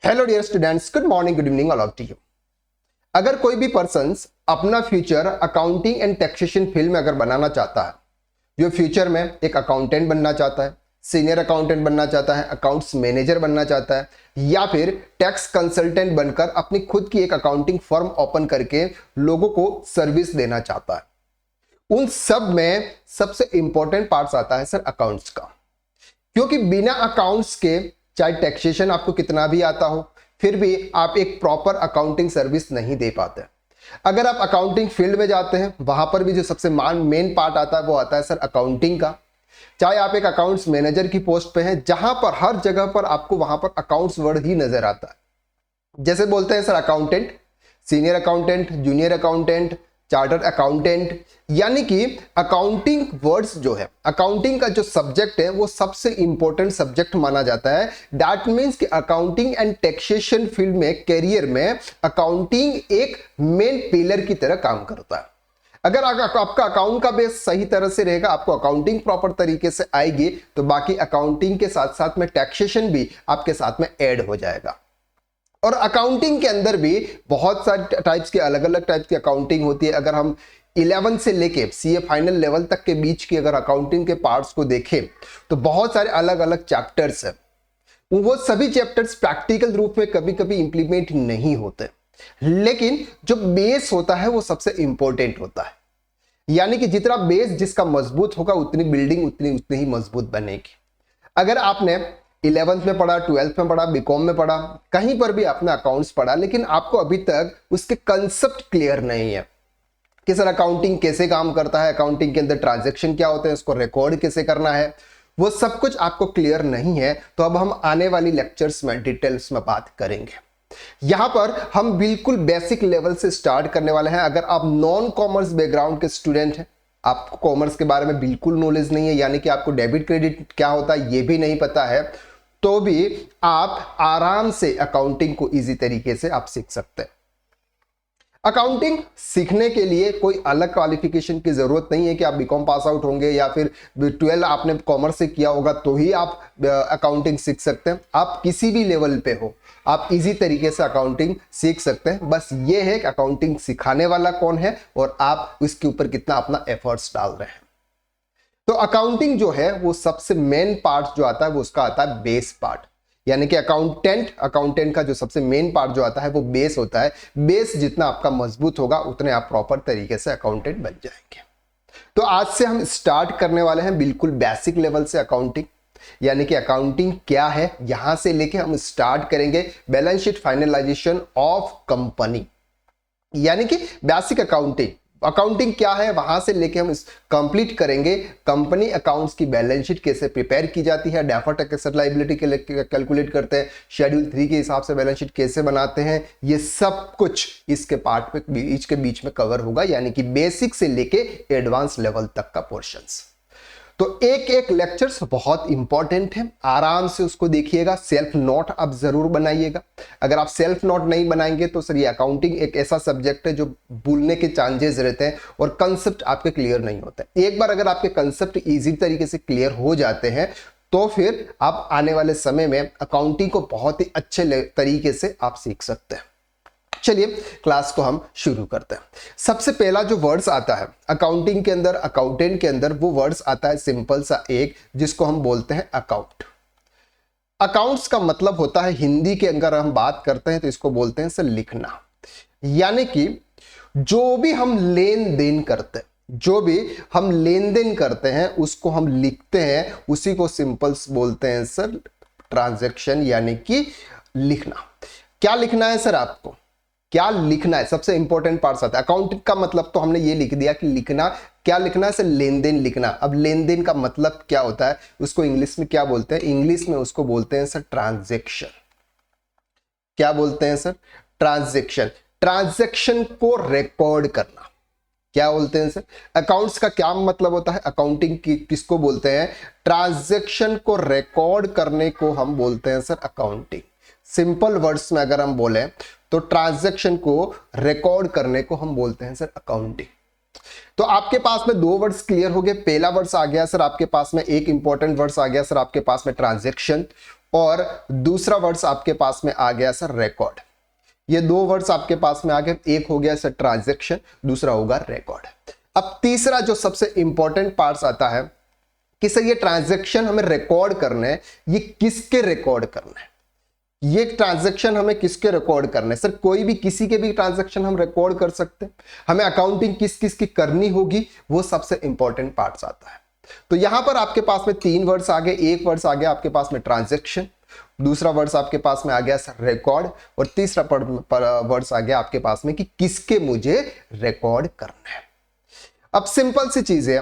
Hello dear students, good morning, good evening all of you. अगर कोई भी person अपना future accounting and taxation field में अगर बनाना चाहता है, जो फ्यूचर में एक अकाउंटेंट बनना चाहता है, सीनियर अकाउंटेंट बनना चाहता है, अकाउंट्स मैनेजर बनना चाहता है, या फिर टैक्स कंसल्टेंट बनकर अपनी खुद की एक अकाउंटिंग फर्म ओपन करके लोगों को सर्विस देना चाहता है, उन सब में सबसे इंपॉर्टेंट पार्ट्स आता है सर अकाउंट्स का। क्योंकि बिना अकाउंट्स के चाहे टैक्सेशन आपको कितना भी आता हो, फिर भी आप एक प्रॉपर अकाउंटिंग सर्विस नहीं दे पाते। अगर आप अकाउंटिंग फील्ड में जाते हैं, वहां पर भी जो सबसे मेन पार्ट आता है वो आता है सर अकाउंटिंग का। चाहे आप एक अकाउंट्स मैनेजर की पोस्ट पे हैं, जहां पर हर जगह पर आपको वहां पर अकाउंट्स वर्ड ही नजर आता है। जैसे बोलते हैं sir accountant, senior accountant, junior accountant, chartered accountant, यानी कि अकाउंटिंग वर्ड्स जो है, अकाउंटिंग का जो सब्जेक्ट है वो सबसे इंपॉर्टेंट सब्जेक्ट माना जाता है। दैट मींस कि अकाउंटिंग एंड टैक्सेशन फील्ड में करियर में अकाउंटिंग एक मेन पिलर की तरह काम करता है। अगर आपका अकाउंट का बेस सही तरह से रहेगा, आपको अकाउंटिंग प्रॉपर तरीके से आएगी, तो बाकी अकाउंटिंग के साथ साथ में टैक्सेशन भी आपके साथ में ऐड हो जाएगा। और अकाउंटिंग के अंदर भी बहुत सारे टाइप्स के अलग अलग टाइप्स की अकाउंटिंग होती है। अगर हम 11 से लेके सीए फाइनल लेवल तक के बीच की अगर अकाउंटिंग के पार्ट्स को देखें, तो बहुत सारे अलग अलग चैप्टर्स हैं। वो सभी चैप्टर्स प्रैक्टिकल रूप में कभी कभी इंप्लीमेंट नहीं होते, लेकिन जो बेस होता है वो सबसे इंपॉर्टेंट होता है। यानी कि जितना बेस जिसका मजबूत होगा, उतनी बिल्डिंग उतनी ही मजबूत बनेगी। अगर आपने 11th में पढ़ा, 12th में पढ़ा, बीकॉम में पढ़ा, कहीं पर भी आपने अकाउंट्स पढ़ा, लेकिन आपको अभी तक उसके कंसेप्ट क्लियर नहीं है कि सर अकाउंटिंग कैसे काम करता है, अकाउंटिंग के अंदर ट्रांजैक्शन क्या होते हैं, उसको रिकॉर्ड कैसे करना है, वो सब कुछ आपको क्लियर नहीं है, तो अब हम आने वाली लेक्चर्स में डिटेल्स में बात करेंगे। यहां पर हम बिल्कुल बेसिक लेवल से स्टार्ट करने वाले हैं। अगर आप नॉन कॉमर्स बैकग्राउंड के स्टूडेंट हैं, आपको कॉमर्स के बारे में बिल्कुल नॉलेज नहीं है, यानी कि आपको डेबिट क्रेडिट क्या होता है ये भी नहीं पता है, तो भी आप आराम से अकाउंटिंग को इजी तरीके से आप सीख सकते हैं। अकाउंटिंग सीखने के लिए कोई अलग क्वालिफिकेशन की जरूरत नहीं है कि आप बीकॉम पास आउट होंगे या फिर 12 आपने कॉमर्स से किया होगा तो ही आप अकाउंटिंग सीख सकते हैं। आप किसी भी लेवल पे हो, आप इजी तरीके से अकाउंटिंग सीख सकते हैं। बस ये है कि अकाउंटिंग सिखाने वाला कौन है और आप उसके ऊपर कितना अपना एफर्ट्स डाल रहे हैं। तो अकाउंटिंग जो है वो सबसे मेन पार्ट जो आता है वो उसका आता है बेस पार्ट, यानी कि अकाउंटेंट का जो सबसे मेन पार्ट जो आता है वो बेस होता है। बेस जितना आपका मजबूत होगा, उतने आप प्रॉपर तरीके से अकाउंटेंट बन जाएंगे। तो आज से हम स्टार्ट करने वाले हैं बिल्कुल बेसिक लेवल से अकाउंटिंग, यानी कि अकाउंटिंग क्या है, यहां से लेके हम स्टार्ट करेंगे balance sheet finalisation of company, यानी कि बेसिक अकाउंटिंग क्या है, वहां से लेके हम कंप्लीट करेंगे कंपनी अकाउंट्स की बैलेंस शीट कैसे प्रिपेयर की जाती है, deferred tax asset liability calculate करते हैं, शेड्यूल 3 के हिसाब से बैलेंस शीट कैसे बनाते हैं, ये सब कुछ इसके पार्ट पे बीच में कवर होगा। यानी कि बेसिक से लेके एडवांस लेवल तक का पोर्शंस। तो एक एक लेक्चर्स बहुत इंपॉर्टेंट है, आराम से उसको देखिएगा। सेल्फ नोट आप जरूर बनाइएगा। अगर आप सेल्फ नोट नहीं बनाएंगे तो सर ये अकाउंटिंग एक ऐसा सब्जेक्ट है जो भूलने के चांसेस रहते हैं और कंसेप्ट आपके क्लियर नहीं होते। एक बार अगर आपके कंसेप्ट इजी तरीके से क्लियर हो जाते हैं तो फिर आप आने वाले समय में अकाउंटिंग को बहुत ही अच्छे तरीके से आप सीख सकते हैं। चलिए क्लास को हम शुरू करते हैं। सबसे पहला जो वर्ड्स आता है अकाउंटिंग के अंदर, अकाउंटेंट के अंदर, वो वर्ड्स आता है सिंपल सा एक, जिसको हम बोलते हैं अकाउंट। अकाउंट्स का मतलब होता है, हिंदी के अगर हम बात करते हैं तो इसको बोलते हैं सर लिखना। यानी कि जो भी हम लेन देन करते हैं उसको हम लिखते हैं, उसी को सिंपल बोलते हैं सर ट्रांजैक्शन, यानी कि लिखना। क्या लिखना है सर, आपको क्या लिखना है, सबसे इंपॉर्टेंट पार्ट आता है। अकाउंट का मतलब तो हमने ये लिख दिया कि लिखना, क्या लिखना है सर, लेन देन लिखना। अब लेन देन का मतलब क्या होता है, उसको इंग्लिश में क्या बोलते हैं, इंग्लिश में उसको बोलते हैं सर ट्रांजैक्शन। क्या बोलते हैं सर, ट्रांजैक्शन। ट्रांजैक्शन को रिकॉर्ड करना, क्या बोलते हैं सर। अकाउंट्स का क्या मतलब होता है, अकाउंटिंग की किसको बोलते हैं, ट्रांजैक्शन को रिकॉर्ड करने को हम बोलते हैं सर अकाउंटिंग। सिंपल वर्ड्स में अगर हम बोले तो ट्रांजैक्शन को रिकॉर्ड करने को हम बोलते हैं सर अकाउंटिंग। तो आपके पास में दो वर्ड्स क्लियर हो गए। पहला वर्ड्स आ गया सर आपके पास में, एक इंपॉर्टेंट वर्ड्स आ गया सर आपके पास में ट्रांजैक्शन, और दूसरा वर्ड्स आपके पास में आ गया सर रिकॉर्ड। ये दो वर्ड्स आपके पास में आ गए, एक हो गया सर ट्रांजैक्शन, दूसरा होगा रिकॉर्ड। अब तीसरा जो सबसे इंपॉर्टेंट पार्ट्स आता है कि सर ये ट्रांजैक्शन हमें रिकॉर्ड करना है, ये किसके रिकॉर्ड करना है, ये ट्रांजैक्शन हमें किसके रिकॉर्ड करने? सर कोई भी किसी के भी ट्रांजैक्शन हम रिकॉर्ड कर सकते हैं, हमें अकाउंटिंग किस किस की करनी होगी, वो सबसे इंपॉर्टेंट पार्ट्स आता है। तो यहां पर आपके पास में तीन वर्ड्स आ गए, एक वर्ड्स आ गया आपके पास में ट्रांजैक्शन, दूसरा वर्ड्स आपके पास में आ गया सर रिकॉर्ड, और तीसरा वर्ड्स आ गया आपके पास में कि किसके मुझे रिकॉर्ड करना है। अब सिंपल सी चीज है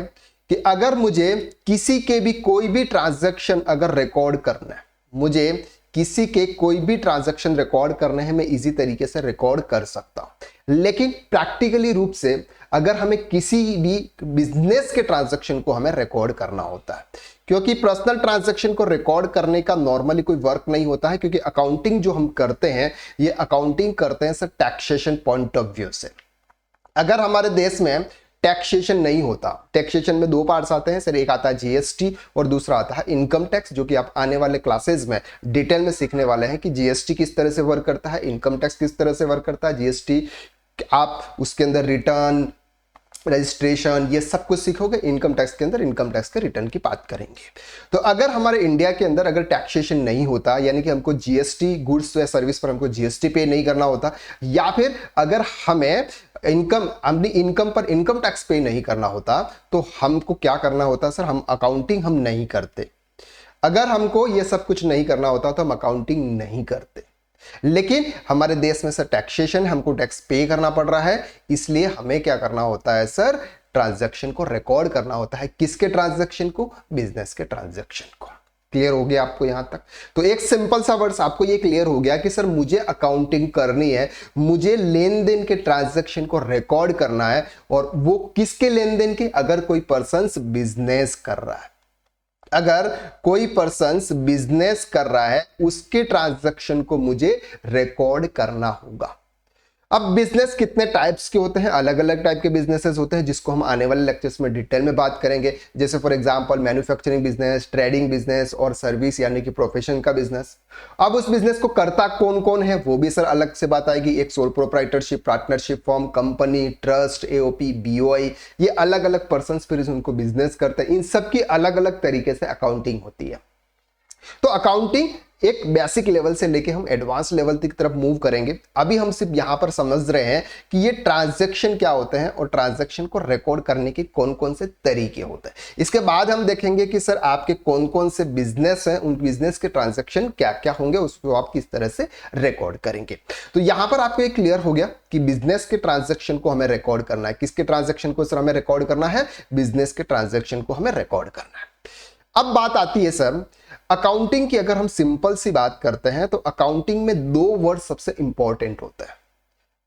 कि अगर मुझे किसी के भी कोई भी ट्रांजैक्शन अगर रिकॉर्ड करना है, मुझे किसी के कोई भी ट्रांजैक्शन रिकॉर्ड करने हैं, मैं इजी तरीके से रिकॉर्ड कर सकता हूं। लेकिन प्रैक्टिकली रूप से अगर हमें किसी भी बिजनेस के ट्रांजैक्शन को हमें रिकॉर्ड करना होता है, क्योंकि पर्सनल ट्रांजैक्शन को रिकॉर्ड करने का नॉर्मली कोई वर्क नहीं होता है, क्योंकि अकाउंटिंग जो हम करते हैं ये अकाउंटिंग करते हैं sir taxation point of view से। अगर हमारे देश में टैक्सेशन नहीं होता, टैक्सेशन में दो पार्ट्स आते हैं सर, एक आता है जीएसटी और दूसरा आता है इनकम टैक्स, जो कि आप आने वाले क्लासेस में डिटेल में सीखने वाले हैं कि जीएसटी किस तरह से वर्क करता है, इनकम टैक्स किस तरह से वर्क करता है। जीएसटी आप उसके अंदर रिटर्न, रजिस्ट्रेशन, ये सब कुछ सीखोगे। इनकम टैक्स के अंदर इनकम टैक्स के रिटर्न की बात करेंगे। तो अगर हमारे इंडिया के अंदर अगर टैक्सेशन नहीं होता, यानी कि हमको जीएसटी गुड्स या सर्विस पर हमको जीएसटी पे नहीं करना होता, या फिर अगर हमें अपनी इनकम पर इनकम टैक्स पे नहीं करना होता, तो हमको क्या करना होता सर, हम अकाउंटिंग हम नहीं करते। अगर हमको ये सब कुछ नहीं करना होता तो हम अकाउंटिंग नहीं करते। लेकिन हमारे देश में सर टैक्सेशन, हमको टैक्स पे करना पड़ रहा है, इसलिए हमें क्या करना होता है सर, ट्रांजैक्शन को रिकॉर्ड करना होता है। किसके ट्रांजैक्शन को? बिजनेस के ट्रांजैक्शन को। क्लियर हो गया आपको यहां तक? तो एक सिंपल सा वर्ड्स आपको ये क्लियर हो गया कि सर मुझे अकाउंटिंग करनी है, मुझे लेन देन के ट्रांजैक्शन को रिकॉर्ड करना है, और वो किसके लेन देन के? अगर कोई पर्सन बिजनेस कर रहा है, अगर कोई पर्सन बिजनेस कर रहा है, उसके ट्रांजैक्शन को मुझे रिकॉर्ड करना होगा। अब बिजनेस कितने टाइप्स के होते हैं? अलग अलग टाइप के बिजनेसेस होते हैं, जिसको हम आने वाले लेक्चर्स में डिटेल में बात करेंगे। जैसे for example manufacturing business, trading business और सर्विस यानी कि प्रोफेशन का बिजनेस। अब उस बिजनेस को करता कौन कौन है वो भी सर अलग से बात आएगी। एक soul proprietorship, partnership form, company, trust, AOP, BOI, ये अलग अलग पर्सन फिर उनको बिजनेस करते हैं। इन सबकी अलग अलग तरीके से अकाउंटिंग होती है। तो अकाउंटिंग एक बेसिक लेवल से लेके हम एडवांस लेवल की तरफ मूव करेंगे। अभी हम सिर्फ यहां पर समझ रहे हैं कि ये ट्रांजैक्शन क्या होते हैं और ट्रांजैक्शन को रिकॉर्ड करने के कौन कौन से तरीके होते हैं। इसके बाद हम देखेंगे कि सर आपके कौन कौन से बिजनेस हैं, उन बिजनेस के ट्रांजैक्शन क्या क्या होंगे, उसको आप किस तरह से रिकॉर्ड करेंगे। तो यहां पर आपको एक क्लियर हो गया कि बिजनेस के ट्रांजैक्शन को हमें रिकॉर्ड करना है। किसके ट्रांजैक्शन को सर हमें रिकॉर्ड करना है? बिजनेस के ट्रांजैक्शन को हमें रिकॉर्ड करना है। अब बात आती है सर अकाउंटिंग की। अगर हम सिंपल सी बात करते हैं तो अकाउंटिंग में दो वर्ड सबसे इंपॉर्टेंट होता है।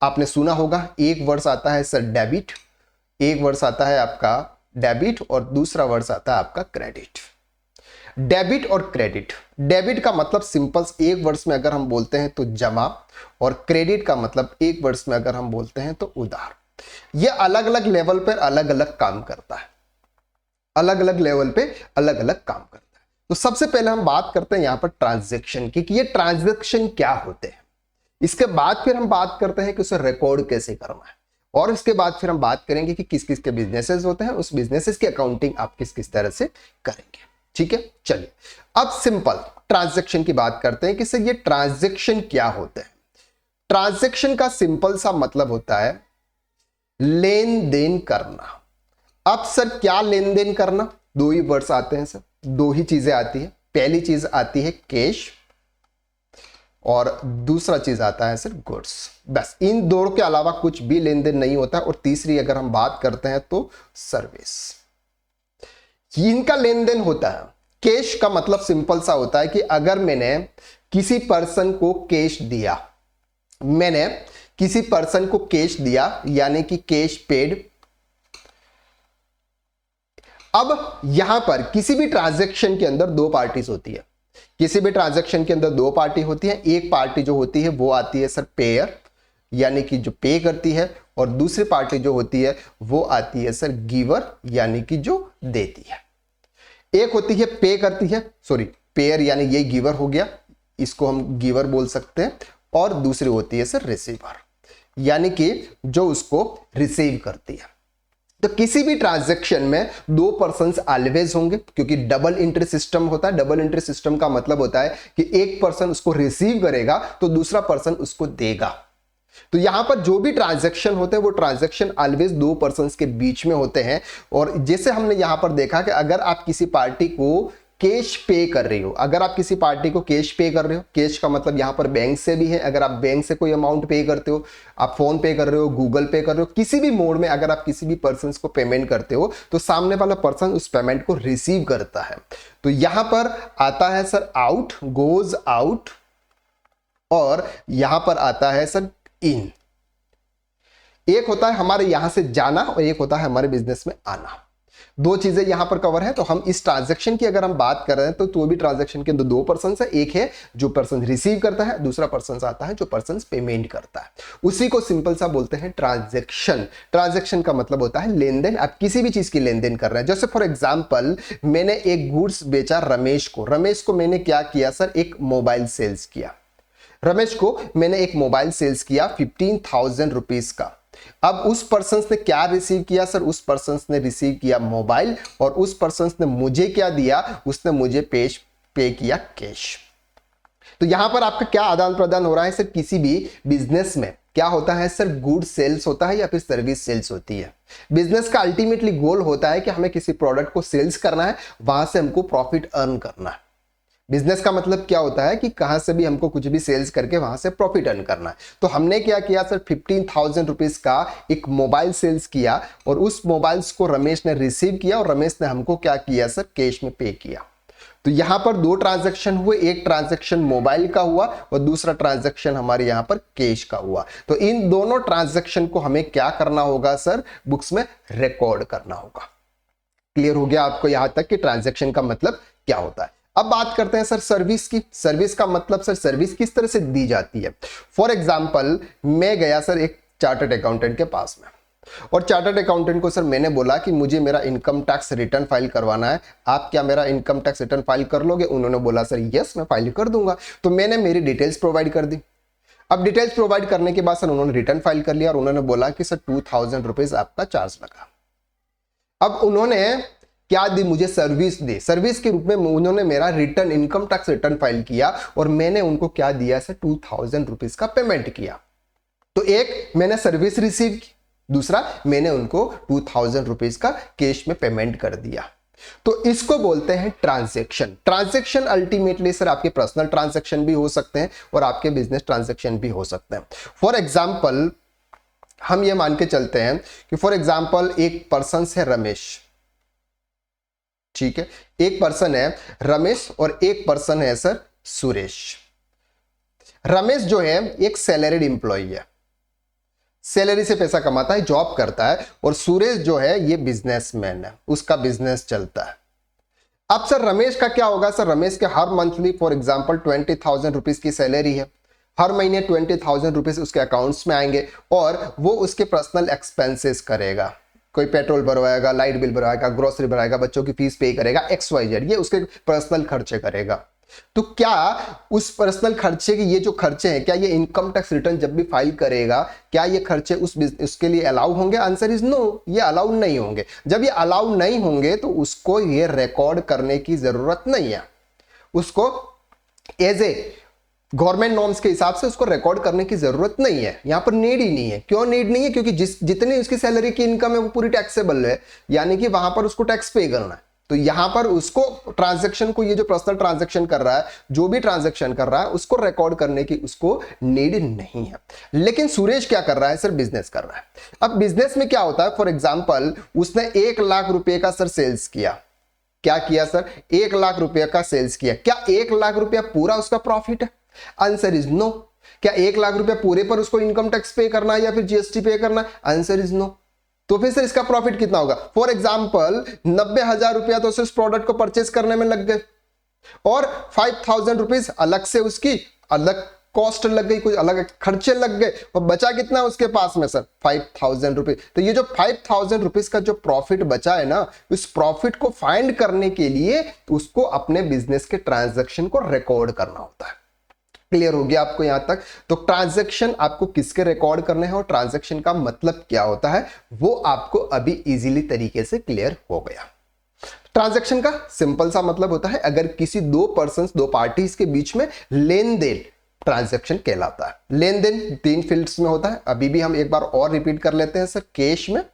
आपने सुना होगा, एक वर्ड आता है सर डेबिट, एक वर्ड आता है आपका डेबिट, और दूसरा वर्ड आता है आपका क्रेडिट। डेबिट और क्रेडिट, डेबिट का मतलब सिंपल एक वर्ड्स में अगर हम बोलते हैं तो जमा, और क्रेडिट का मतलब एक वर्ड्स में अगर हम बोलते हैं तो उधार। ये अलग अलग लेवल पर अलग अलग काम करता है, अलग अलग लेवल पे अलग अलग काम करता है। तो सबसे पहले हम बात करते हैं यहां पर ट्रांजैक्शन की, कि ये ट्रांजैक्शन क्या होते हैं। इसके बाद फिर हम बात करते हैं कि उसे रिकॉर्ड कैसे करना है, और इसके बाद फिर हम बात करेंगे कि किस किस के बिजनेसेस होते हैं, उस बिजनेसेस की अकाउंटिंग आप किस किस तरह से करेंगे। ठीक है, चलिए अब सिंपल ट्रांजैक्शन की बात करते हैं कि सर ये ट्रांजैक्शन क्या होते हैं। ट्रांजैक्शन का सिंपल सा मतलब होता है लेन देन करना। अब सर क्या लेन देन करना? दो ही वर्ड्स आते हैं सर, दो ही चीजें आती है। पहली चीज आती है कैश, और दूसरा चीज आता है सर गुड्स। बस इन दो के अलावा कुछ भी लेन देन नहीं होता। और तीसरी अगर हम बात करते हैं तो सर्विस, इनका लेन देन होता है। कैश का मतलब सिंपल सा होता है कि अगर मैंने किसी पर्सन को कैश दिया, मैंने किसी पर्सन को कैश दिया यानी कि कैश पेड। अब यहां पर किसी भी ट्रांजैक्शन के अंदर दो पार्टीज होती है, किसी भी ट्रांजैक्शन के अंदर दो पार्टी होती है। एक पार्टी जो होती है वो आती है सर पेयर, यानी कि जो पे करती है, और दूसरी पार्टी जो होती है वो आती है सर गिवर, यानी कि जो देती है। एक होती है पे करती है, सॉरी पेयर यानी ये गिवर हो गया, इसको हम गिवर बोल सकते हैं, और दूसरी होती है सर रिसीवर, यानी कि जो उसको रिसीव करती है। तो किसी भी ट्रांजैक्शन में दो पर्सन्स ऑलवेज होंगे, क्योंकि डबल एंट्री सिस्टम होता है। डबल एंट्री सिस्टम का मतलब होता है कि एक पर्सन उसको रिसीव करेगा तो दूसरा पर्सन उसको देगा। तो यहां पर जो भी ट्रांजैक्शन होते हैं वो ट्रांजैक्शन ऑलवेज दो पर्सन्स के बीच में होते हैं। और जैसे हमने यहां पर देखा कि अगर आप किसी पार्टी को कैश पे कर रहे हो, अगर आप किसी पार्टी को कैश पे कर रहे हो, कैश का मतलब यहां पर बैंक से भी है, अगर आप बैंक से कोई अमाउंट पे करते हो, आप फोन पे कर रहे हो, गूगल पे कर रहे हो, किसी भी मोड में अगर आप किसी भी पर्सन को पेमेंट करते हो तो सामने वाला पर्सन उस पेमेंट को रिसीव करता है। तो यहां पर आता है सर आउट, गोज आउट, और यहां पर आता है सर इन। एक होता है हमारे यहां से जाना और एक होता है हमारे बिजनेस में आना। दो चीजें यहां पर कवर है। तो हम इस ट्रांजैक्शन की अगर हम बात कर रहे हैं तो भी ट्रांजैक्शन के दो पर्सन है, एक है जो पर्सन रिसीव करता है, दूसरा पर्सन आता है जो पर्सन पेमेंट करता है। उसी को सिंपल सा बोलते हैं ट्रांजैक्शन। ट्रांजैक्शन का मतलब होता है लेन देन। आप किसी भी चीज की लेन देन कर रहे हैं। जैसे फॉर एग्जाम्पल मैंने एक गुड्स बेचा रमेश को मैंने क्या किया सर, एक मोबाइल सेल्स किया। रमेश को मैंने एक मोबाइल सेल्स किया 15,000 रुपीज का। अब उस पर्सन ने क्या रिसीव किया सर, उस पर्सन ने रिसीव किया मोबाइल, और उस पर्सन ने मुझे क्या दिया, उसने मुझे पे किया कैश। तो यहां पर आपका क्या आदान प्रदान हो रहा है सर, किसी भी बिजनेस में क्या होता है सर, गुड सेल्स होता है या फिर सर्विस सेल्स होती है। बिजनेस का अल्टीमेटली गोल होता है कि हमें किसी प्रोडक्ट को सेल्स करना है, वहां से हमको प्रॉफिट अर्न करना है। बिजनेस का मतलब क्या होता है कि कहां से भी हमको कुछ भी सेल्स करके वहां से प्रॉफिट अर्न करना है। तो हमने क्या किया सर, 15,000 रुपीज का एक मोबाइल सेल्स किया, और उस मोबाइल्स को रमेश ने रिसीव किया और रमेश ने हमको क्या किया सर, कैश में पे किया। तो यहां पर दो ट्रांजैक्शन हुए, एक ट्रांजैक्शन मोबाइल का हुआ और दूसरा ट्रांजैक्शन हमारे यहां पर कैश का हुआ। तो इन दोनों ट्रांजैक्शन को हमें क्या करना होगा सर, बुक्स में रिकॉर्ड करना होगा। क्लियर हो गया आपको यहां तक कि ट्रांजैक्शन का मतलब क्या होता है। अब बात करते हैं सर सर्विस की। सर्विस का मतलब सर, सर्विस किस तरह से दी जाती है। फॉर एग्जाम्पल मैं गया सर एक चार्टर्ड अकाउंटेंट के पास में, और चार्टर्ड अकाउंटेंट को सर मैंने बोला कि मुझे मेरा इनकम टैक्स रिटर्न फाइल करवाना है, आप क्या मेरा इनकम टैक्स रिटर्न फाइल कर लोगे। उन्होंने बोला सर यस मैं फाइल कर दूंगा। तो मैंने मेरी डिटेल्स प्रोवाइड कर दी। अब डिटेल्स प्रोवाइड करने के बाद सर उन्होंने रिटर्न फाइल कर लिया, और उन्होंने बोला कि सर 2,000 रुपीज आपका चार्ज लगा। अब उन्होंने क्या दी, मुझे सर्विस दी। सर्विस के रूप में उन्होंने मेरा return, income tax return file किया, और मैंने उनको क्या दिया सर, 2,000 रुपीज का पेमेंट किया। तो एक मैंने सर्विस रिसीव की, दूसरा मैंने उनको 2,000 रुपीज का कैश में पेमेंट कर दिया। तो इसको बोलते हैं ट्रांजैक्शन। ट्रांजैक्शन अल्टीमेटली सर आपके पर्सनल ट्रांजैक्शन भी हो सकते हैं और आपके बिजनेस ट्रांजैक्शन भी हो सकते हैं। फॉर एग्जाम्पल हम ये मान के चलते हैं कि फॉर एग्जाम्पल एक पर्सन है रमेश, ठीक है, एक पर्सन है रमेश और एक पर्सन है सर सुरेश। रमेश जो है एक सैलरीड एम्प्लॉय है, सैलरी से पैसा कमाता है, जॉब करता है, और सुरेश जो है ये बिजनेसमैन है, उसका बिजनेस चलता है। अब सर रमेश का क्या होगा सर, रमेश के हर मंथली फॉर एग्जांपल 20,000 रुपीज की सैलरी है, हर महीने 20,000 रुपीज उसके अकाउंट्स में आएंगे, और वो उसके पर्सनल एक्सपेंसेस करेगा। कोई पेट्रोल भरवाएगा, लाइट बिल भरवाएगा, ग्रोसरी भराएगा, बच्चों की फीस पे करेगा, XYZ, ये उसके पर्सनल खर्चे करेगा। तो क्या उस पर्सनल खर्चे के ये जो खर्चे हैं, क्या ये इनकम टैक्स रिटर्न जब भी फाइल करेगा, क्या ये खर्चे उसके लिए अलाउ होंगे? आंसर इज नो, ये अलाउ नहीं होंगे। जब ये अलाउ नहीं होंगे तो उसको ये रिकॉर्ड करने की जरूरत नहीं है, उसको एज ए गवर्नमेंट नॉर्म्स के हिसाब से उसको रिकॉर्ड करने की जरूरत नहीं है। यहां पर नीड ही नहीं है। क्यों नीड नहीं है? क्योंकि जितनी उसकी सैलरी की इनकम है वो पूरी टैक्सेबल है, यानी कि वहां पर उसको टैक्स पे करना है। तो यहां पर उसको ट्रांजैक्शन को, ये जो पर्सनल ट्रांजैक्शन कर रहा है, जो भी ट्रांजैक्शन कर रहा है, उसको रिकॉर्ड करने की उसको नीड नहीं है। लेकिन सुरेश क्या कर रहा है सर, बिजनेस कर रहा है। अब बिजनेस में क्या होता है, फॉर एग्जाम्पल उसने 1 लाख रुपए का सर सेल्स किया। क्या किया सर? 1 लाख रुपए का सेल्स किया। क्या 1 लाख रुपया पूरा उसका प्रॉफिट है? Answer is no. क्या 1 लाख रुपया पूरे पर उसको इनकम टैक्स पे करना है या फिर GST पे करना है? Answer is no. तो फिर सर इसका प्रॉफिट कितना होगा? फॉर एग्जाम्पल 90,000 रुपया तो सिर्फ प्रोडक्ट को परचेस करने में लग गए, और 5,000 रुपीज अलग से उसकी अलग कॉस्ट लग गई, कुछ अलग खर्चे लग गए, और बचा कितना उसके पास में सर? 5,000 रुपीज। तो ये जो 5,000 रुपीज का जो प्रॉफिट बचा है ना, उस प्रॉफिट को फाइंड करने के लिए उसको अपने बिजनेस के ट्रांजैक्शन को रिकॉर्ड करना होता है। क्लियर हो गया आपको यहां तक? तो ट्रांजैक्शन आपको किसके रिकॉर्ड करने हैं और ट्रांजैक्शन का मतलब क्या होता है वो आपको अभी इजीली तरीके से क्लियर हो गया। ट्रांजैक्शन का सिंपल सा मतलब होता है अगर किसी दो पर्संस, दो पार्टीज के बीच में लेन देन, ट्रांजैक्शन कहलाता है। लेन देन 3 फील्ड्स में होता है, अभी भी हम एक बार और रिपीट कर लेते हैं सर। कैश में,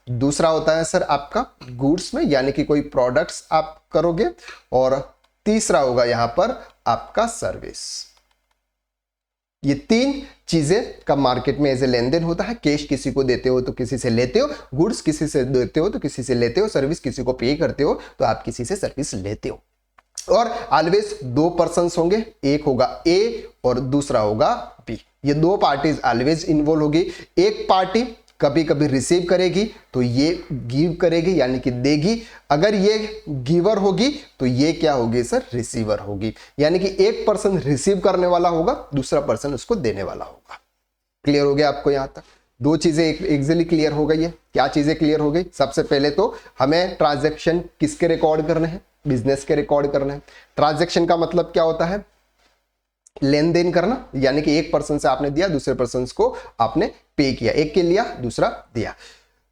दूसरा होता है सर आपका गुड्स में, यानी कि कोई प्रोडक्ट्स आप करोगे, और तीसरा होगा यहां पर आपका सर्विस। ये 3 चीजें का मार्केट में ऐसे लेन देन होता है। कैश किसी को देते हो तो किसी से लेते हो, गुड्स किसी से देते हो तो किसी से लेते हो, सर्विस किसी को पे करते हो तो आप किसी से सर्विस लेते हो। और ऑलवेज 2 पर्संस होंगे, एक होगा ए और दूसरा होगा बी। ये 2 पार्टीज ऑलवेज इन्वॉल्व होगी। एक पार्टी कभी कभी रिसीव करेगी तो ये गिव करेगी यानी कि देगी, अगर ये गिवर होगी तो ये क्या होगी सर, रिसीवर होगी। यानी कि एक पर्सन रिसीव करने वाला होगा, दूसरा पर्सन उसको देने वाला होगा। क्लियर हो गया आपको यहां तक? 2 चीजें इजीली क्लियर हो गई है। क्या चीजें क्लियर हो गई? सबसे पहले तो हमें ट्रांजैक्शन किसके रिकॉर्ड करने हैं, बिजनेस के रिकॉर्ड करने हैं। ट्रांजैक्शन का मतलब क्या होता है, लेन देन करना, यानी कि एक पर्सन से आपने दिया, दूसरे पर्सन को आपने पे किया, एक के लिया दूसरा दिया।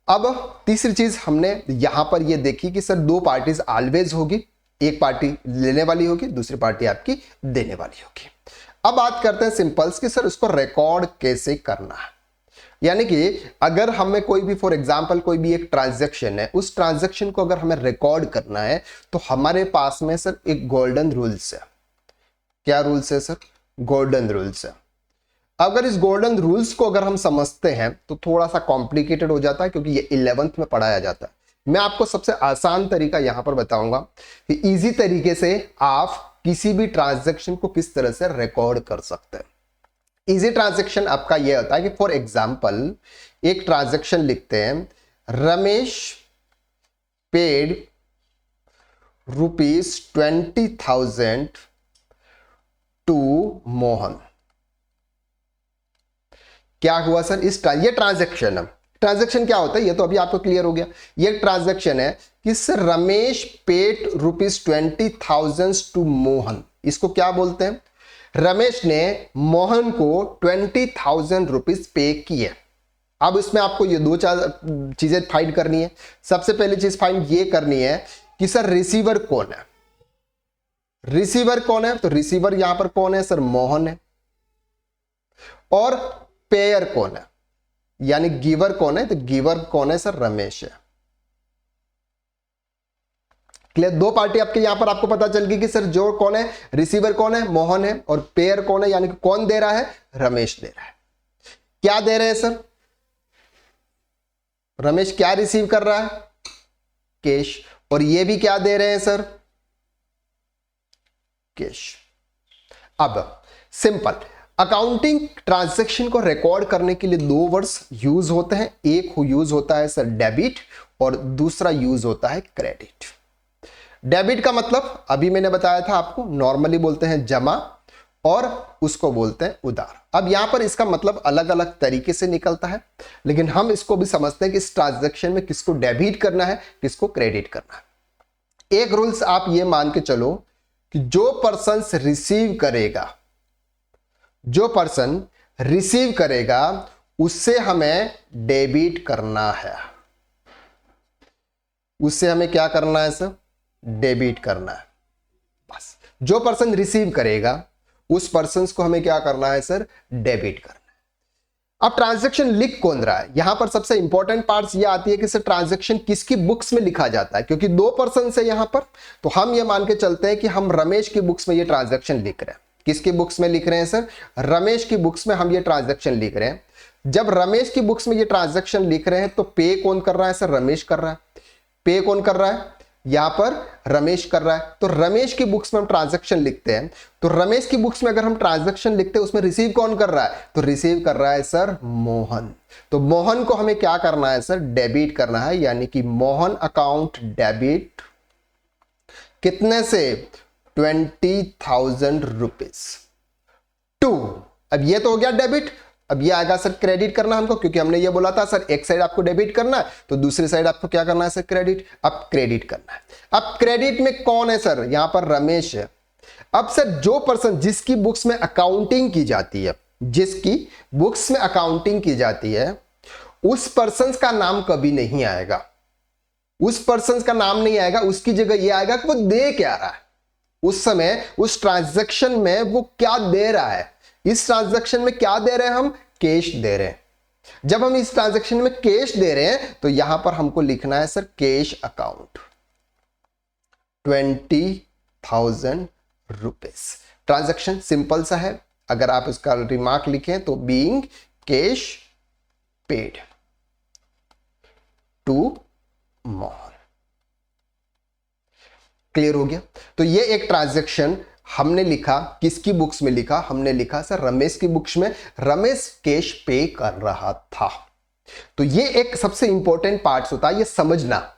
अब तीसरी चीज हमने यहां पर ये देखी कि सर 2 पार्टीज ऑलवेज होगी, एक पार्टी लेने वाली होगी, दूसरी पार्टी आपकी देने वाली होगी। अब बात करते हैं सिंपल्स कि सर उसको रिकॉर्ड कैसे करना है। यानी कि अगर हमें कोई भी, फॉर एग्जांपल कोई भी एक ट्रांजैक्शन है, उस ट्रांजैक्शन को अगर हमें रिकॉर्ड करना है तो हमारे पास में सर एक गोल्डन रूल्स है। क्या रूल्स है सर? गोल्डन रूल्स है। अगर इस गोल्डन रूल्स को अगर हम समझते हैं तो थोड़ा सा कॉम्प्लिकेटेड हो जाता है, क्योंकि ये 11th में पढ़ाया जाता है। मैं आपको सबसे आसान तरीका यहां पर बताऊंगा कि इजी तरीके से आप किसी भी ट्रांजैक्शन को किस तरह से रिकॉर्ड कर सकते हैं। इजी ट्रांजैक्शन आपका यह होता है कि फॉर एग्जांपल एक ट्रांजैक्शन लिखते हैं, रमेश पेड ₹20,000 टू मोहन। क्या हुआ सर? ये ट्रांजैक्शन है। ट्रांजैक्शन क्या होता है ये तो अभी आपको क्लियर हो गया। ये ट्रांजैक्शन है कि sir Ramesh paid ₹20,000 to Mohan. इसको क्या बोलते हैं? रमेश ने मोहन को ₹20,000 पे किए। अब इसमें आपको ये 2-4 चीजें फाइंड करनी है। सबसे पहली चीज फाइंड ये करनी है कि सर रिसीवर कौन है। रिसीवर कौन है? तो रिसीवर यहां पर कौन है सर? मोहन है। और पेयर कौन है, यानी गिवर कौन है? तो गिवर कौन है सर? रमेश है। क्लियर? 2 पार्टी आपके यहां पर आपको पता चल गई कि सर जो कौन है, रिसीवर कौन है? मोहन है। और पेयर कौन है, यानी कि कौन दे रहा है? रमेश दे रहा है। क्या दे रहे हैं सर? रमेश क्या रिसीव कर रहा है? कैश। और ये भी क्या दे रहे हैं सर? कैश। अब सिंपल अकाउंटिंग ट्रांजैक्शन को रिकॉर्ड करने के लिए 2 वर्ड्स यूज होते हैं। एक यूज होता है सर डेबिट और दूसरा यूज होता है क्रेडिट। डेबिट का मतलब अभी मैंने बताया था आपको, नॉर्मली बोलते हैं जमा और उसको बोलते हैं उधार। अब यहां पर इसका मतलब अलग अलग तरीके से निकलता है, लेकिन हम इसको भी समझते हैं कि इस ट्रांजैक्शन में किसको डेबिट करना है, किसको क्रेडिट करना है। एक रूल्स आप ये मान के चलो कि जो पर्सन रिसीव करेगा, जो पर्सन रिसीव करेगा उससे हमें डेबिट करना है। उससे हमें क्या करना है सर? डेबिट करना है। बस जो पर्सन रिसीव करेगा उस पर्सन को हमें क्या करना है सर? डेबिट करना है। अब ट्रांजैक्शन लिख कौन रहा है? यहां पर सबसे इंपॉर्टेंट पार्ट्स ये आती है कि सर ट्रांजैक्शन किसकी बुक्स में लिखा जाता है, क्योंकि 2 पर्सन है यहां पर, तो हम ये मान के चलते हैं कि हम रमेश की बुक्स में ये ट्रांजैक्शन लिख रहे हैं। किसकी बुक्स में लिख रहे हैं सर? रमेश की बुक्स में हम ये ट्रांजैक्शन लिख रहे हैं। जब रमेश की बुक्स में ये ट्रांजैक्शन लिख रहे हैं तो पे कौन कर रहा है सर? रमेश कर रहा है। पे कौन कर रहा है? यहां पर रमेश कर रहा है। तो रमेश की बुक्स में हम ट्रांजैक्शन लिखते हैं, तो रमेश की बुक्स में अगर हम ट्रांजैक्शन लिखते हैं उसमें रिसीव कौन कर रहा है? तो रिसीव कर रहा है सर मोहन। तो मोहन को हमें क्या करना है सर? डेबिट करना है, यानी कि मोहन अकाउंट डेबिट कितने से? ₹20,000 टू। अब ये तो हो गया डेबिट। अब ये आएगा सर क्रेडिट करना हमको, क्योंकि हमने ये बोला था सर एक साइड आपको डेबिट करना है तो दूसरी साइड आपको क्या करना है सर? क्रेडिट। अब क्रेडिट करना है। अब क्रेडिट में कौन है सर? यहां पर रमेश है। अब सर जो पर्सन जिसकी बुक्स में अकाउंटिंग की जाती है, जिसकी बुक्स में अकाउंटिंग की जाती है, उस पर्सन का नाम कभी नहीं आएगा, उस पर्सन का नाम नहीं आएगा। उसकी जगह यह आएगा कि वो दे क्या रहा है, उस समय उस ट्रांजैक्शन में वो क्या दे रहा है। इस ट्रांजैक्शन में क्या दे रहे हैं हम? कैश दे रहे हैं। जब हम इस ट्रांजैक्शन में कैश दे रहे हैं तो यहां पर हमको लिखना है sir cash account 20,000 rupees. Transaction simple सा है, अगर आप इसका रिमार्क लिखें तो being cash paid to Mohan. Clear हो गया? तो ये एक ट्रांजैक्शन हमने लिखा, किसकी बुक्स में लिखा? हमने लिखा सर रमेश की बुक्स में, रमेश कैश पे कर रहा था। तो ये एक सबसे इंपॉर्टेंट पार्ट होता है, ये समझना।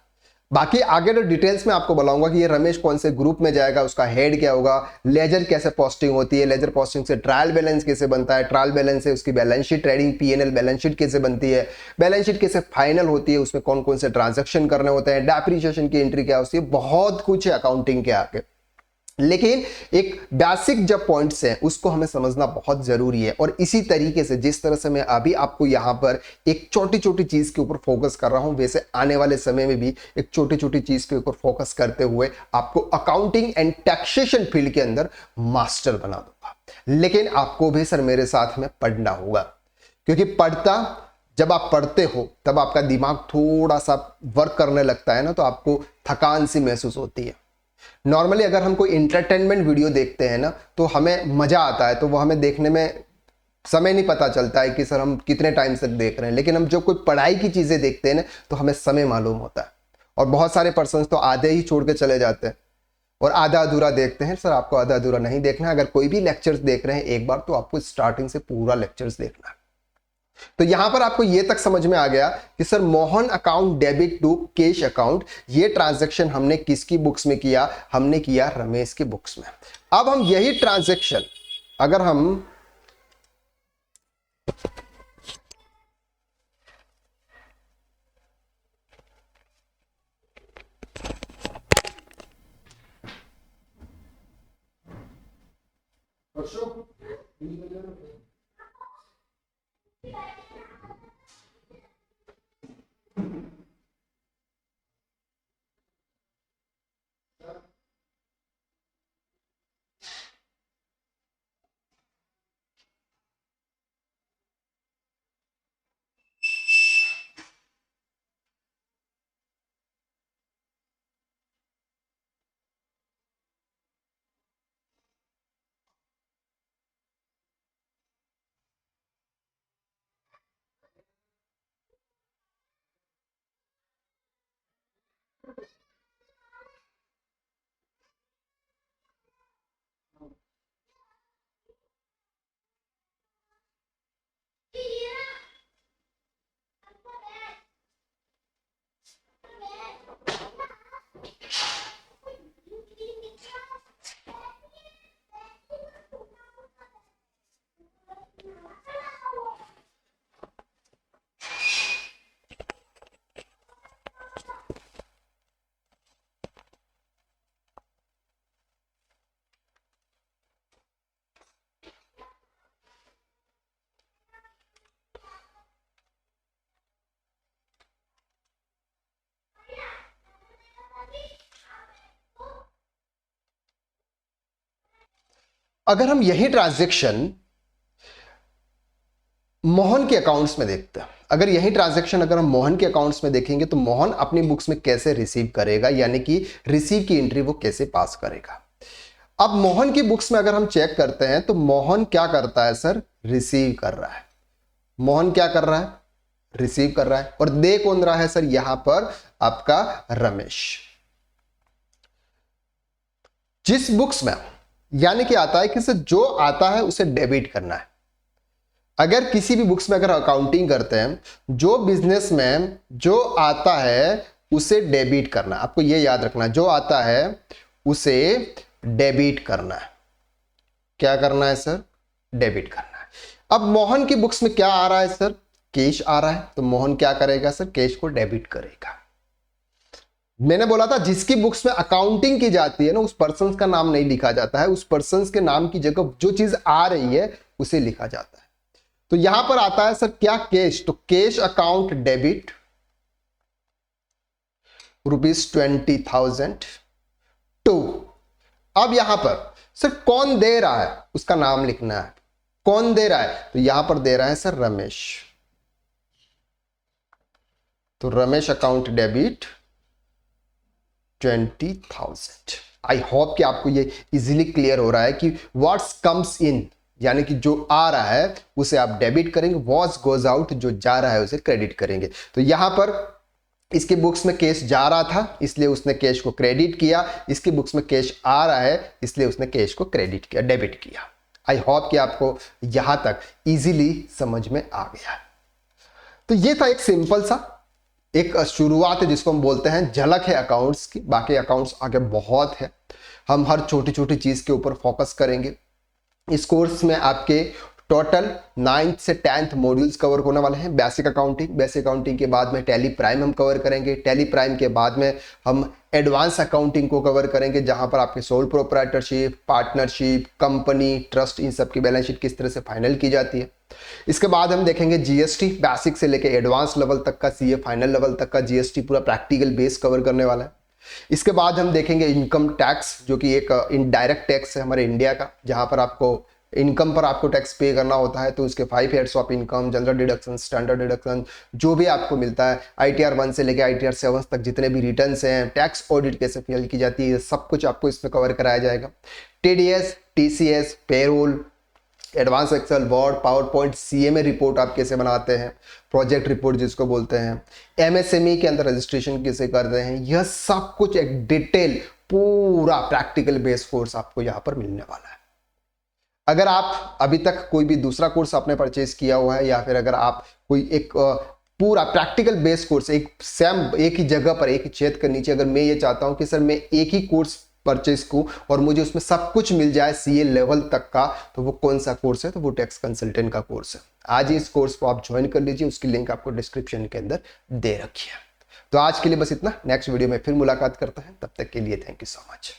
बाकी आगे तो डिटेल्स में आपको बताऊंगा कि ये रमेश कौन से ग्रुप में जाएगा, उसका हेड क्या होगा, लेजर कैसे पोस्टिंग होती है, लेजर पोस्टिंग से ट्रायल बैलेंस कैसे बनता है, ट्रायल बैलेंस से उसकी balance sheet, trading PNL balance sheet कैसे बनती है, बैलेंस शीट कैसे फाइनल होती है, उसमें कौन कौन से ट्रांजैक्शन करने होते हैं, डेप्रिसिएशन की एंट्री क्या होती है, बहुत कुछ है अकाउंटिंग के आगे। लेकिन एक बेसिक जब पॉइंट्स हैं उसको हमें समझना बहुत जरूरी है। और इसी तरीके से जिस तरह से मैं अभी आपको यहां पर एक छोटी छोटी चीज के ऊपर फोकस कर रहा हूं, वैसे आने वाले समय में भी एक छोटी छोटी चीज के ऊपर फोकस करते हुए आपको अकाउंटिंग एंड टैक्सेशन फील्ड के अंदर मास्टर बना दूंगा। लेकिन आपको भी सर मेरे साथ में पढ़ना होगा, क्योंकि जब आप पढ़ते हो तब आपका दिमाग थोड़ा सा वर्क करने लगता है ना, तो आपको थकान सी महसूस होती है। नॉर्मली अगर हम कोई इंटरटेनमेंट वीडियो देखते हैं ना तो हमें मजा आता है, तो वो हमें देखने में समय नहीं पता चलता है कि सर हम कितने टाइम तक देख रहे हैं। लेकिन हम जो कोई पढ़ाई की चीजें देखते हैं ना तो हमें समय मालूम होता है। और बहुत सारे पर्सन तो आधे ही छोड़ के चले जाते हैं और आधा अधूरा देखते हैं। सर आपको आधा अधूरा नहीं देखना है, अगर कोई भी लेक्चर्स देख रहे हैं एक बार तो आपको स्टार्टिंग से पूरा लेक्चर्स देखना है। तो यहां पर आपको यह तक समझ में आ गया कि sir Mohan account debit to cash account, ये ट्रांजैक्शन हमने किसकी बुक्स में किया? हमने किया रमेश की बुक्स में। अब हम यही ट्रांजैक्शन अगर हम अगर हम यही ट्रांजैक्शन मोहन के अकाउंट्स में देखते हैं, अगर यही ट्रांजैक्शन अगर हम मोहन के अकाउंट्स में देखेंगे तो मोहन अपनी बुक्स में कैसे रिसीव करेगा, यानी कि रिसीव की एंट्री वो कैसे पास करेगा। अब मोहन की बुक्स में अगर हम चेक करते हैं तो मोहन क्या करता है सर? रिसीव कर रहा है। मोहन क्या कर रहा है? रिसीव कर रहा है। और दे कौन रहा है सर? यहां पर आपका रमेश। जिस बुक्स में यानी कि आता है कि सर जो आता है उसे डेबिट करना है। अगर किसी भी बुक्स में अगर अकाउंटिंग करते हैं, जो बिजनेस में जो आता है उसे डेबिट करना, आपको यह याद रखना, जो आता है उसे डेबिट करना है। क्या करना है सर? डेबिट करना है। अब मोहन की बुक्स में क्या आ रहा है सर? कैश आ रहा है, तो मोहन क्या करेगा सर? कैश को डेबिट करेगा। मैंने बोला था जिसकी बुक्स में अकाउंटिंग की जाती है ना, उस पर्सन का नाम नहीं लिखा जाता है, उस पर्सन के नाम की जगह जो चीज आ रही है उसे लिखा जाता है। तो यहां पर आता है सर क्या, कैश, तो कैश अकाउंट डेबिट ₹20,000 टू, अब यहां पर सर कौन दे रहा है उसका नाम लिखना है, कौन दे रहा है, तो यहां पर दे रहा है सर रमेश, तो Ramesh account debit 20,000। I hope कि आपको ये इजीली क्लियर हो रहा है कि व्हाट्स कम्स इन यानी कि जो आ रहा है उसे आप डेबिट करेंगे, व्हाट्स गोज आउट जो जा रहा है उसे क्रेडिट करेंगे। तो यहां पर इसके बुक्स में कैश जा रहा था इसलिए उसने कैश को क्रेडिट किया, इसकी बुक्स में कैश आ रहा है इसलिए उसने कैश को क्रेडिट किया, डेबिट किया। आई होप कि आपको यहां तक इजीली समझ में आ गया है। तो ये था एक सिंपल सा एक शुरुआत है जिसको हम बोलते हैं झलक है अकाउंट्स की, बाकी अकाउंट्स आगे बहुत है, हम हर छोटी छोटी चीज के ऊपर फोकस करेंगे। इस कोर्स में आपके टोटल 9th से 10th मॉड्यूल्स कवर होने वाले हैं। बेसिक अकाउंटिंग के बाद में टैली प्राइम हम कवर करेंगे, टैली प्राइम के बाद में हम एडवांस अकाउंटिंग को कवर करेंगे जहां पर आपके sole proprietorship, partnership, company, trust, इन सब की बैलेंस शीट किस तरह से फाइनल की जाती है। इसके बाद हम देखेंगे जीएसटी, बेसिक से लेकर एडवांस लेवल तक का, सीए फाइनल लेवल तक का जीएसटी पूरा प्रैक्टिकल बेस कवर करने वाला है। इसके बाद हम देखेंगे इनकम टैक्स जो कि एक इनडायरेक्ट टैक्स है हमारे इंडिया का, जहां पर आपको इनकम पर आपको टैक्स पे करना होता है। तो उसके 5 heads of income, general deduction, standard deduction, जो भी आपको मिलता है, ITR 1 से लेकर ITR 7 तक जितने भी रिटर्न्स हैं, टैक्स ऑडिट कैसे फाइल की जाती है, सब कुछ आपको इसमें कवर कराया जाएगा। TDS, TCS, payroll, advance Excel, Word, PowerPoint, CMA report आप कैसे बनाते हैं, प्रोजेक्ट रिपोर्ट जिसको बोलते हैं, MSME के अंदर रजिस्ट्रेशन कैसे करते हैं, यह सब कुछ एक डिटेल पूरा प्रैक्टिकल बेस कोर्स आपको यहाँ पर मिलने वाला है। अगर आप अभी तक कोई भी दूसरा कोर्स आपने परचेज किया हुआ है या फिर अगर आप कोई एक पूरा प्रैक्टिकल बेस कोर्स एक ही जगह पर एक ही छेद के नीचे, अगर मैं ये चाहता हूं कि सर मैं एक ही कोर्स परचेज करूं और मुझे उसमें सब कुछ मिल जाए CA लेवल तक का, तो वो कौन सा कोर्स है, तो वो टैक्स कंसल्टेंट का कोर्स है। आज ही इस कोर्स को आप ज्वाइन कर लीजिए, उसकी लिंक आपको डिस्क्रिप्शन के अंदर दे रखी है। तो आज के लिए बस इतना, नेक्स्ट वीडियो में फिर मुलाकात करते हैं, तब तक के लिए थैंक यू सो मच।